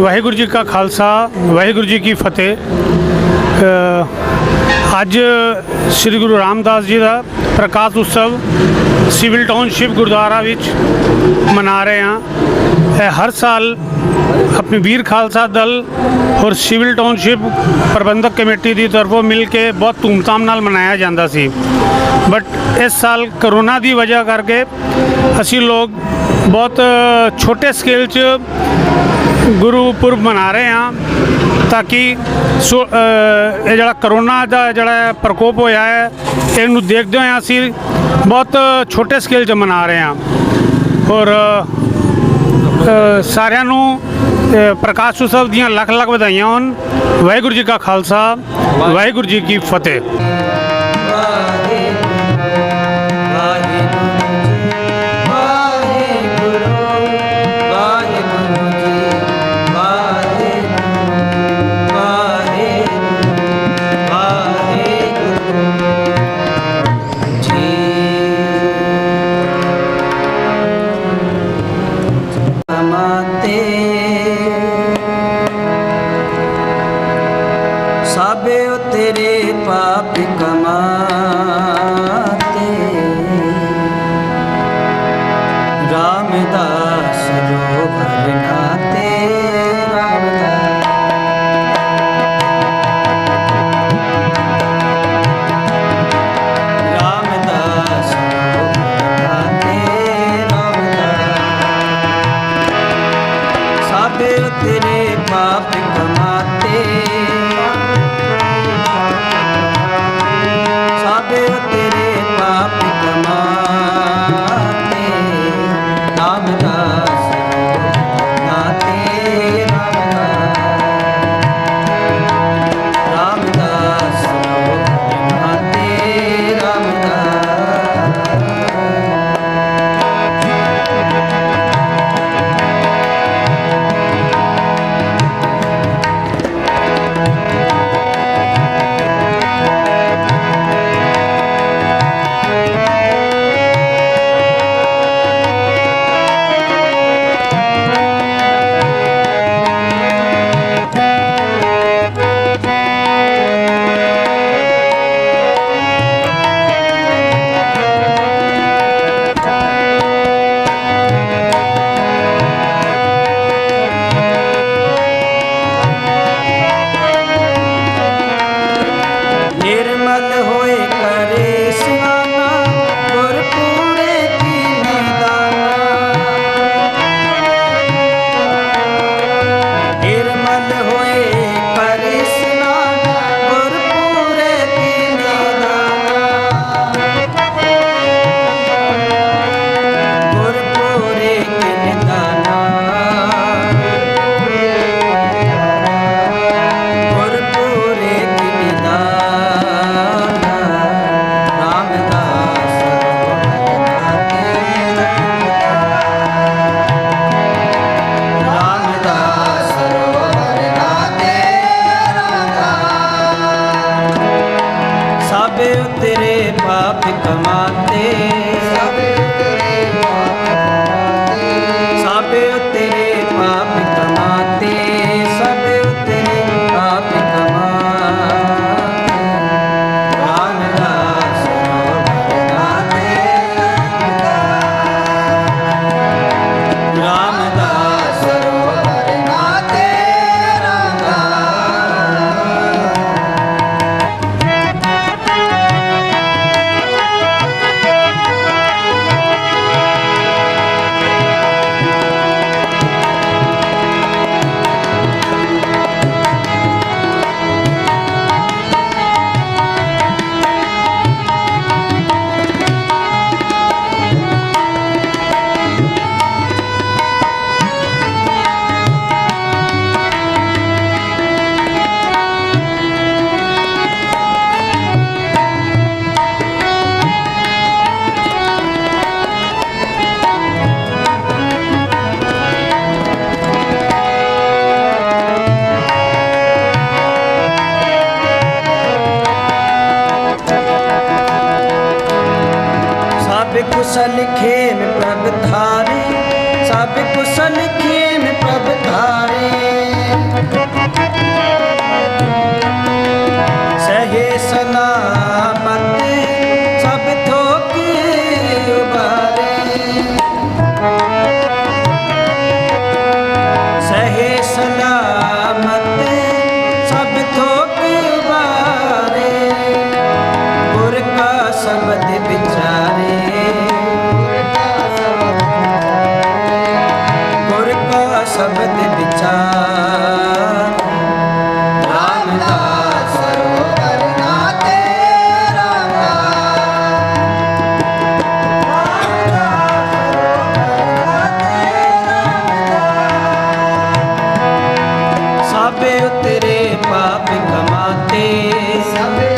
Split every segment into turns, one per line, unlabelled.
वाहिगुरु जी का खालसा वाहिगुरु जी की फतेह। अज श्री गुरु रामदास जी का प्रकाश उत्सव सिविल टाउनशिप गुरुद्वारा विच मना रहे हैं। हर साल अपनी वीर खालसा दल और सिविल टाउनशिप प्रबंधक कमेटी की तरफों मिल के बहुत धूमधाम नाल मनाया जाता सी, बट इस साल करोना की वजह करके असी लोग बहुत छोटे स्केल च गुरुपुरब मना रहे हैं, ताकि ये जड़ा करोना का जड़ा प्रकोप होया है इनू देखते हुए असी बहुत छोटे स्केल च मना रहे हैं। और सारिਆਂ ਨੂੰ प्रकाश उत्सव दियां लख लख बधाइयां होन। वाहिगुरु जी का खालसा वाहिगुरु जी की फतेह।
साबे तेरे पाप कमाते रामदास रो भरनाते रामदास रो भरनाते रामदास साबे तेरे पाप कमाते तेरे पाप कमाते रामदास नाते रामदास नाते निर्मल होए करे स्नाना गुरपुरे की निदाना निर्मल होए करे स्नाना गुरपुरे की निदाना गुरपुरे की निदाना गुरपुरे की निदाना साबे तेरे पाप कमाते साबे तेरे पाप कमाते साबे तेरे पाप कमाते रामदास भरनाते रामदास भरनाते कुशल खेम प्रभ धारे सब कुशल खेम प्रभ धारे शब्द विचार रामदास सरोवर नाते साबे उतरे पाप कमाते साबे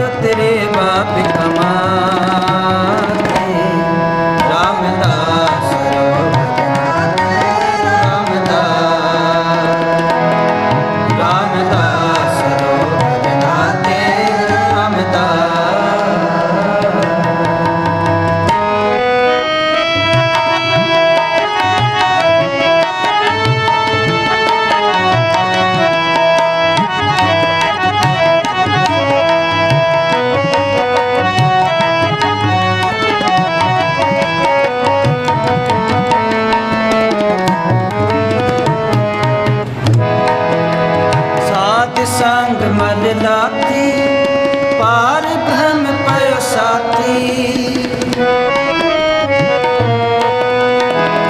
उतरे पाप कमाते रामदास रामदास सरोवर नाते रामदास साध संग मल लाती पार ब्रह्म पयो साथी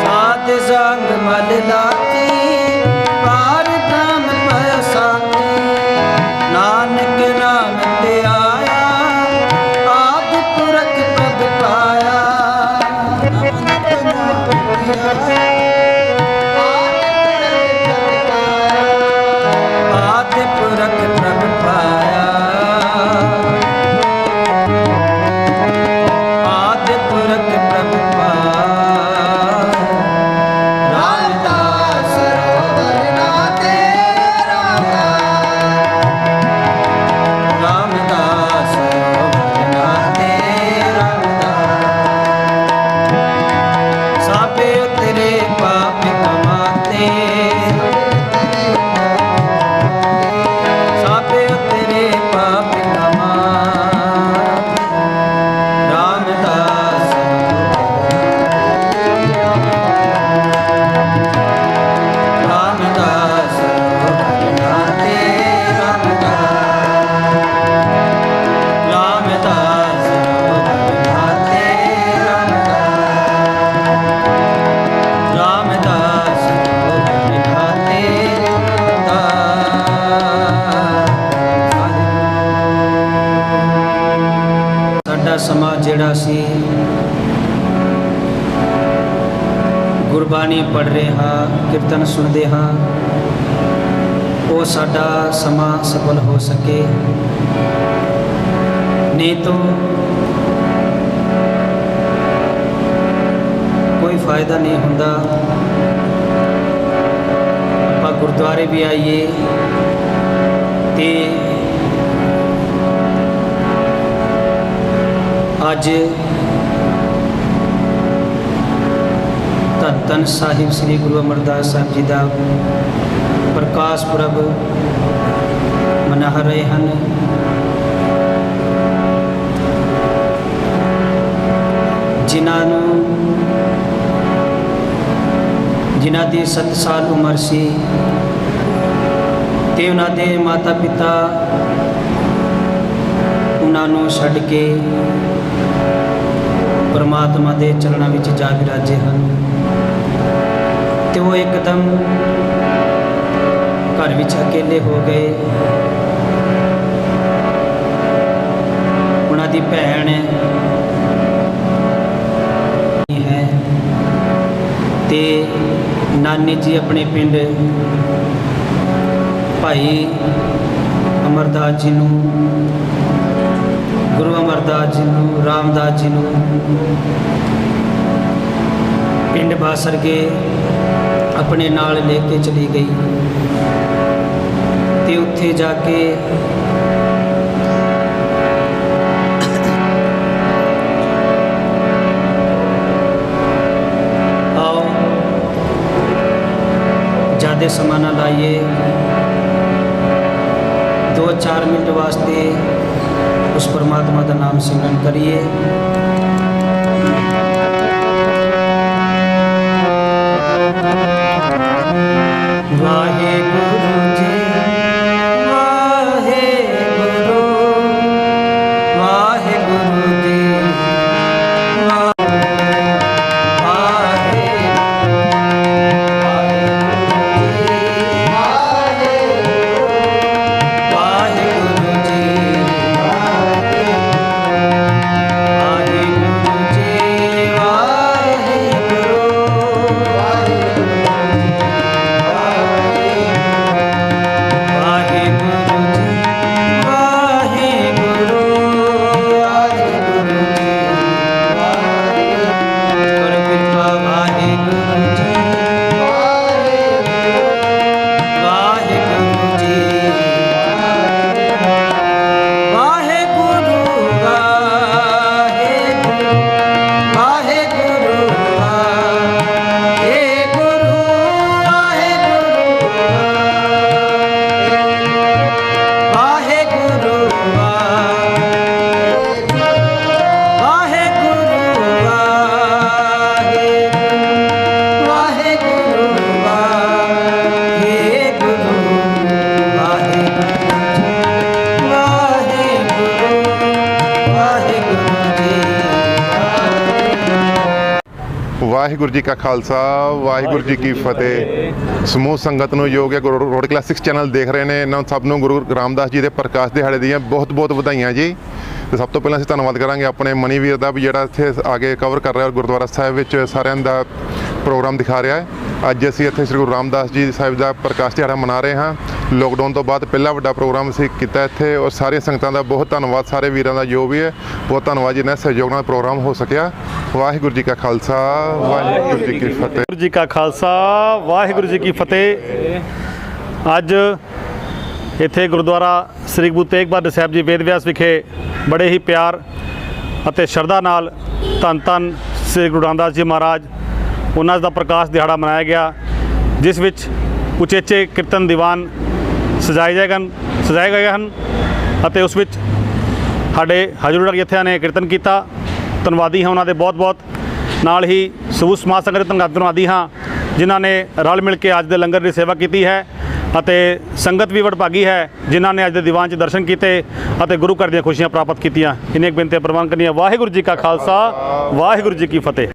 साध संग मल लाती पार ब्रह्म पयो साथी नानक नाम ते आया आद पुरख प्रभ पाया आदि पुरख प्रभ पाया आदि पुरख प्रभ पाया रामदास सरोवर नाते रामदास सरोवर नाते रामदास साबे उतरे पाप कमाते साबे उतरे पाप कमाते रामदास रामदास नाते रामदास नाते रामदास नाते साडा समा ਜਿਹੜਾ ਸੀ ਗੁਰਬਾਣੀ ਪੜ੍ਹ ਰਹੇ ਹਾਂ ਕੀਰਤਨ ਸੁਣਦੇ ਹਾਂ ਉਹ ਸਾਡਾ ਸਮਾਂ ਸਫਲ ਹੋ ਸਕੇ ਨਹੀਂ ਤਾਂ ਕੋਈ ਫਾਇਦਾ ਨਹੀਂ ਹੁੰਦਾ ਆਪਾਂ ਗੁਰਦੁਆਰੇ ਵੀ ਆਈਏ ਤੇ ਅੱਜ ਧੰਨ ਧੰਨ ਸਾਹਿਬ ਸ੍ਰੀ ਗੁਰੂ ਅਮਰਦਾਸ ਸਾਹਿਬ ਜੀ ਦਾ ਪ੍ਰਕਾਸ਼ ਪੁਰਬ ਮਨਾ ਰਹੇ ਹਨ ਜਿਨ੍ਹਾਂ ਦੀ 7 ਸਾਲ ਉਮਰ ਸੀ ਤੇ ਉਹਨਾਂ ਦੇ ਮਾਤਾ ਪਿਤਾ ਉਹਨਾਂ ਨੂੰ ਛੱਡ ਕੇ परमात्मा के चरणों में जा विराजे हैं तो वो एकदम घर में अकेले हो गए उन्होंने भैन है ते नानी जी अपने पिंड भाई अमरदास जी नूं गुरु अमरदास जी नूं रामदास जी नूं पिंड बासर के अपने नाल लेके चली गई ते उत्थे जाके आओ ज़्यादा समा ना लाइए 2-4 मिनट वास्ते उस परमात्मा का नाम सिमरन करिए। वाहे गुरु जी वाहे गुरु वाहे गुरु जी वाहे
ਵਾਹਿਗੁਰੂ ਜੀ ਕਾ ਖਾਲਸਾ ਵਾਹਿਗੁਰੂ ਜੀ ਕੀ ਫਤਿਹ। ਸਮੂਹ ਸੰਗਤ ਨੂੰ ਯੋਗ ਹੈ ਗੁਰੂ ਰੋਡ ਕਲਾਸਿਕਸ ਚੈਨਲ ਦੇਖ ਰਹੇ ਨੇ, ਇਹਨਾਂ ਸਭ ਨੂੰ ਗੁਰੂ ਰਾਮਦਾਸ ਜੀ ਦੇ ਪ੍ਰਕਾਸ਼ ਦਿਹਾੜੇ ਦੀਆਂ ਬਹੁਤ ਬਹੁਤ ਵਧਾਈਆਂ ਜੀ। ਤੇ ਸਭ ਤੋਂ ਪਹਿਲਾਂ ਅਸੀਂ ਧੰਨਵਾਦ ਕਰਾਂਗੇ ਆਪਣੇ ਮਨੀ ਵੀਰ ਦਾ ਵੀ ਜਿਹੜਾ ਇੱਥੇ ਆ ਕੇ ਕਵਰ ਕਰ ਰਿਹਾ ਔਰ ਗੁਰਦੁਆਰਾ ਸਾਹਿਬ ਵਿੱਚ ਸਾਰਿਆਂ ਦਾ ਪ੍ਰੋਗਰਾਮ ਦਿਖਾ ਰਿਹਾ ਹੈ। ਅੱਜ ਅਸੀਂ ਇੱਥੇ ਸ੍ਰੀ ਗੁਰੂ ਰਾਮਦਾਸ ਜੀ ਸਾਹਿਬ ਦਾ ਪ੍ਰਕਾਸ਼ ਦਿਹਾੜਾ ਮਨਾ ਰਹੇ ਹਾਂ। ਲੋਕਡਾਊਨ ਤੋਂ ਬਾਅਦ ਪਹਿਲਾ ਵੱਡਾ ਪ੍ਰੋਗਰਾਮ ਅਸੀਂ ਕੀਤਾ ਇੱਥੇ ਔਰ ਸਾਰੀਆਂ ਸੰਗਤਾਂ ਦਾ ਬਹੁਤ ਧੰਨਵਾਦ, ਸਾਰੇ ਵੀਰਾਂ ਦਾ ਜੋ ਵੀ ਹੈ ਬਹੁਤ ਧੰਨਵਾਦ ਜਿਨ੍ਹਾਂ ਸਹਿਯੋਗ ਨਾਲ ਪ੍ਰੋਗਰਾਮ ਹੋ ਸਕਿਆ। ਵਾਹਿਗੁਰੂ ਜੀ ਕਾ ਖਾਲਸਾ ਵਾਹਿਗੁਰੂ ਜੀ ਕੀ ਫਤਿਹ।
ਵਾਹਿਗੁਰੂ ਜੀ ਕਾ ਖਾਲਸਾ ਵਾਹਿਗੁਰੂ ਜੀ ਕੀ ਫਤਿਹ। ਅੱਜ ਇੱਥੇ ਗੁਰਦੁਆਰਾ ਸ੍ਰੀ ਗੁਰੂ ਤੇਗ ਬਹਾਦਰ ਸਾਹਿਬ ਜੀ ਵੇਦ ਵਿਆਸ ਵਿਖੇ ਬੜੇ ਹੀ ਪਿਆਰ ਅਤੇ ਸ਼ਰਧਾ ਨਾਲ ਧੰਨ ਧੰਨ ਸ੍ਰੀ ਗੁਰੂ ਰਾਮਦਾਸ ਜੀ ਮਹਾਰਾਜ ਉਹਨਾਂ ਦਾ ਪ੍ਰਕਾਸ਼ ਦਿਹਾੜਾ ਮਨਾਇਆ ਗਿਆ, ਜਿਸ ਵਿੱਚ ਉਚੇਚੇ ਕੀਰਤਨ ਦੀਵਾਨ ਸਜਾਏ ਗਏ ਹਨ ਅਤੇ ਉਸ ਵਿੱਚ ਸਾਡੇ ਹਜ਼ੂਰ ਜਥਿਆਂ ਨੇ ਕੀਰਤਨ ਕੀਤਾ। ਧੰਨਵਾਦੀ ਹਾਂ ਉਹਨਾਂ ਦੇ ਬਹੁਤ ਬਹੁਤ। ਨਾਲ ਹੀ ਸਮੂਹ ਸਮਾਜ ਸੰਗਤ ਦੇ ਧੰਨਵਾਦੀ ਹਾਂ ਜਿਨ੍ਹਾਂ ਨੇ ਰਲ ਮਿਲ ਕੇ ਅੱਜ ਦੇ ਲੰਗਰ ਦੀ ਸੇਵਾ ਕੀਤੀ ਹੈ ਅਤੇ ਸੰਗਤ ਵੀ ਵਡਭਾਗੀ ਹੈ ਜਿਨ੍ਹਾਂ ਨੇ ਅੱਜ ਦੇ ਦੀਵਾਨ 'ਚ ਦਰਸ਼ਨ ਕੀਤੇ ਅਤੇ ਗੁਰੂ ਘਰ ਦੀਆਂ ਖੁਸ਼ੀਆਂ ਪ੍ਰਾਪਤ ਕੀਤੀਆਂ। ਇੰਨੀਆਂ ਬੇਨਤੀਆਂ ਪ੍ਰਵਾਨ ਕਰਨੀਆਂ। ਵਾਹਿਗੁਰੂ ਜੀ ਕਾ ਖਾਲਸਾ ਵਾਹਿਗੁਰੂ ਜੀ ਕੀ ਫਤਿਹ।